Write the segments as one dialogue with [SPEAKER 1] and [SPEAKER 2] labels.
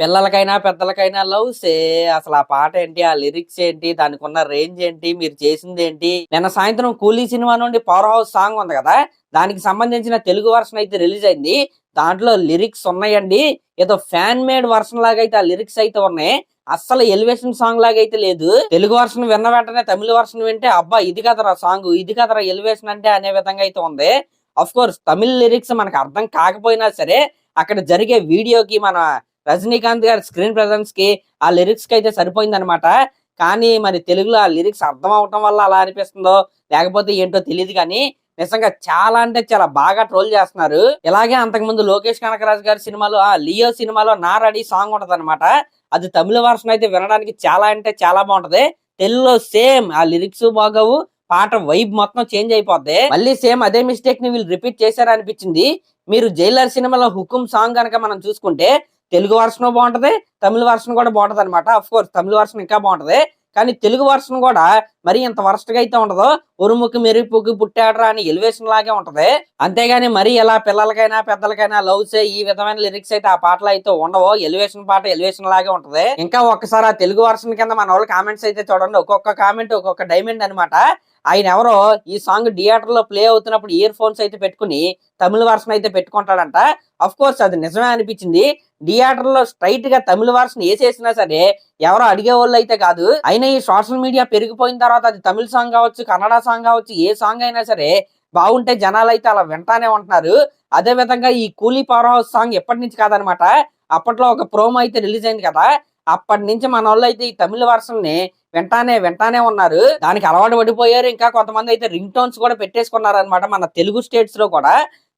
[SPEAKER 1] పిల్లలకైనా పెద్దలకైనా లవ్సే. అసలు ఆ పాట ఏంటి, ఆ లిరిక్స్ ఏంటి, దానికి ఉన్న రేంజ్ ఏంటి, మీరు చేసింది ఏంటి. నిన్న సాయంత్రం కూలీ సినిమా నుండి పవర్ హౌస్ సాంగ్ ఉంది కదా, దానికి సంబంధించిన తెలుగు వర్షన్ అయితే రిలీజ్ అయింది. దాంట్లో లిరిక్స్ ఉన్నాయండి. ఏదో ఫ్యాన్ మేడ్ వర్షన్ లాగా అయితే ఆ లిరిక్స్ అయితే ఉన్నాయి. అస్సలు ఎలివేషన్ సాంగ్ లాగా అయితే లేదు. తెలుగు వర్షన్ విన్న వెంటనే తమిళ వర్షన్ వింటే అబ్బా ఇది కదరా సాంగ్, ఇది కదరా ఎలివేషన్ అంటే అనే విధంగా అయితే ఉంది. అఫ్ కోర్స్ తమిళ లిరిక్స్ మనకు అర్థం కాకపోయినా సరే, అక్కడ జరిగే వీడియోకి మన రజనీకాంత్ గారి స్క్రీన్ ప్రెజెన్స్ కి ఆ లిరిక్స్ కి అయితే సరిపోయింది అనమాట. కానీ మరి తెలుగులో ఆ లిరిక్స్ అర్థం అవటం వల్ల అలా అనిపిస్తుందో లేకపోతే ఏంటో తెలియదు, కానీ నిజంగా చాలా అంటే చాలా బాగా ట్రోల్ చేస్తున్నారు. ఇలాగే అంతకుముందు లోకేష్ కనకరాజు గారి సినిమాలో ఆ లియో సినిమాలో నా రెడీ సాంగ్ ఉంటది అనమాట. అది తమిళ వర్షన్ అయితే వినడానికి చాలా అంటే చాలా బాగుంటది. తెలుగులో సేమ్ ఆ లిరిక్స్ బాగోవు, పాట వైబ్ మొత్తం చేంజ్ అయిపోద్ది. మళ్ళీ సేమ్ అదే మిస్టేక్ ని వీళ్ళు రిపీట్ చేశారనిపించింది. మీరు జైలర్ సినిమాలో హుకుం సాంగ్ కనుక మనం చూసుకుంటే తెలుగు వర్షన్ బాగుంటది, తమిళ వర్షన్ కూడా బాగుంటది అనమాట. అఫ్ కోర్స్ తమిళ వర్షన్ ఇంకా బాగుంటది, కానీ తెలుగు వర్షన్ కూడా మరి ఇంత వరస్ట్ గా అయితే ఉండదు. ఉరుముకి మెరుపుకి పుట్టాడరా అని ఎలివేషన్ లాగే ఉంటది. అంతేగాని మరి ఎలా పిల్లలకైనా పెద్దలకైనా లవ్స్ ఈ విధమైన లిరిక్స్ అయితే ఆ పాటలు అయితే ఉండవు. ఎలివేషన్ పాట ఎలివేషన్ లాగే ఉంటది. ఇంకా ఒక్కసారి ఆ తెలుగు వర్షన్ కింద మన వాళ్ళు కామెంట్స్ అయితే చూడండి. ఒక్కొక్క కామెంట్ ఒక్కొక్క డైమండ్ అనమాట. ఆయన ఎవరో ఈ సాంగ్ థియేటర్ లో ప్లే అవుతున్నప్పుడు ఇయర్ ఫోన్స్ అయితే పెట్టుకుని తమిళ వర్షన్ అయితే పెట్టుకుంటాడంట. అఫ్ కోర్స్ అది నిజమే అనిపించింది. థియేటర్ లో స్ట్రైట్ గా తమిళ వర్షన్ వేసేసినా సరే ఎవరో అడిగే వాళ్ళు అయితే కాదు. అయినా ఈ సోషల్ మీడియా పెరిగిపోయిన తర్వాత అది తమిళ సాంగ్ కావచ్చు, కన్నడ సాంగ్ కావచ్చు, ఏ సాంగ్ అయినా సరే బాగుంటే జనాలు అయితే అలా వింటానే ఉంటున్నారు. అదే విధంగా ఈ కూలీ పవర్ హౌస్ సాంగ్ ఎప్పటి నుంచి కాదనమాట, అప్పట్లో ఒక ప్రోమో అయితే రిలీజ్ అయింది కదా, అప్పటి నుంచి మన వాళ్ళు అయితే ఈ తమిళ వర్షన్ ని వింటానే ఉన్నారు. దానికి అలవాటు పడిపోయారు. ఇంకా కొంతమంది అయితే రింగ్ టోన్స్ కూడా పెట్టేసుకున్నారు అనమాట మన తెలుగు స్టేట్స్ లో కూడా.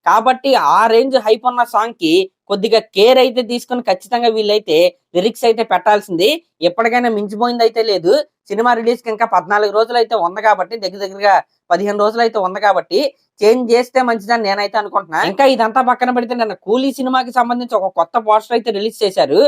[SPEAKER 1] కాబట్టి ఆ రేంజ్ హైప్ ఉన్న సాంగ్ కి కొద్దిగా కేర్ అయితే తీసుకుని ఖచ్చితంగా వీళ్ళైతే లిరిక్స్ అయితే పెట్టాల్సింది. ఎప్పటికైనా మించిపోయింది అయితే లేదు. సినిమా రిలీజ్ కి ఇంకా 14 రోజులు అయితే ఉంది కాబట్టి, దగ్గరగా 15 రోజులు అయితే ఉంది కాబట్టి చేంజ్ చేస్తే మంచిదని నేనైతే అనుకుంటున్నా. ఇంకా ఇదంతా పక్కన పెడితే నిన్న కూలీ సినిమాకి సంబంధించి ఒక కొత్త పోస్టర్ అయితే రిలీజ్ చేశారు.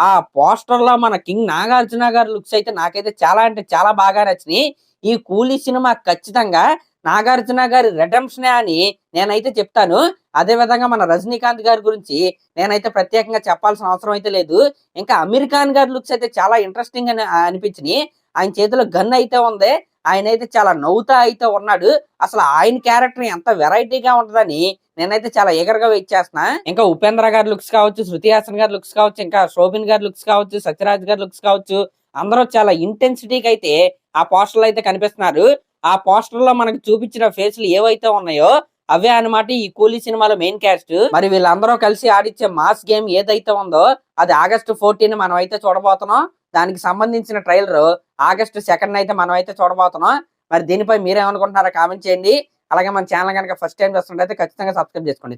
[SPEAKER 1] ఆ పోస్టర్ లో మన కింగ్ నాగార్జున గారి లుక్స్ అయితే నాకైతే చాలా అంటే చాలా బాగా నచ్చినాయి. ఈ కూలీ సినిమా ఖచ్చితంగా నాగార్జున గారి రెడెంప్షనే అని నేనైతే చెప్తాను. అదే విధంగా మన రజనీకాంత్ గారి గురించి నేనైతే ప్రత్యేకంగా చెప్పాల్సిన అవసరం అయితే లేదు. ఇంకా అమీర్ ఖాన్ గారి లుక్స్ అయితే చాలా ఇంట్రెస్టింగ్ అని అనిపించినాయి. ఆయన చేతిలో గన్ అయితే ఉంది, ఆయన అయితే చాలా నవ్వుతా అయితే ఉన్నాడు. అసలు ఆయన క్యారెక్టర్ ఎంత వెరైటీగా ఉంటదని నేనైతే చాలా ఎగరగా వెయిట్ చేస్తున్నా. ఇంకా ఉపేంద్ర గారి లుక్స్ కావచ్చు, శృతి హాసన్ గారి లుక్స్ కావచ్చు, ఇంకా శోభిన్ గారి లుక్స్ కావచ్చు, సత్యరాజ్ గారి లుక్స్ కావచ్చు, అందరూ చాలా ఇంటెన్సిటీకి అయితే ఆ పోస్టర్లు అయితే కనిపిస్తున్నారు. ఆ పోస్టర్ లో మనకు చూపించిన ఫేస్లు ఏవైతే ఉన్నాయో అవే అనమాట ఈ కూలీ సినిమాలో మెయిన్ క్యాస్ట్. మరి వీళ్ళందరూ కలిసి ఆడిచ్చే మాస్ గేమ్ ఏదైతే ఉందో అది August 14 మనం అయితే చూడబోతున్నాం. దానికి సంబంధించిన ట్రైలర్ August 2 అయితే మనం అయితే చూడబోతున్నాం. మరి దీనిపై మీరేమనుకుంటున్నారో కామెంట్ చేయండి. అలాగే మన ఛానల్ కనుక ఫస్ట్ టైం చూస్తుంటే ఖచ్చితంగా సబ్స్క్రైబ్ చేసుకోండి.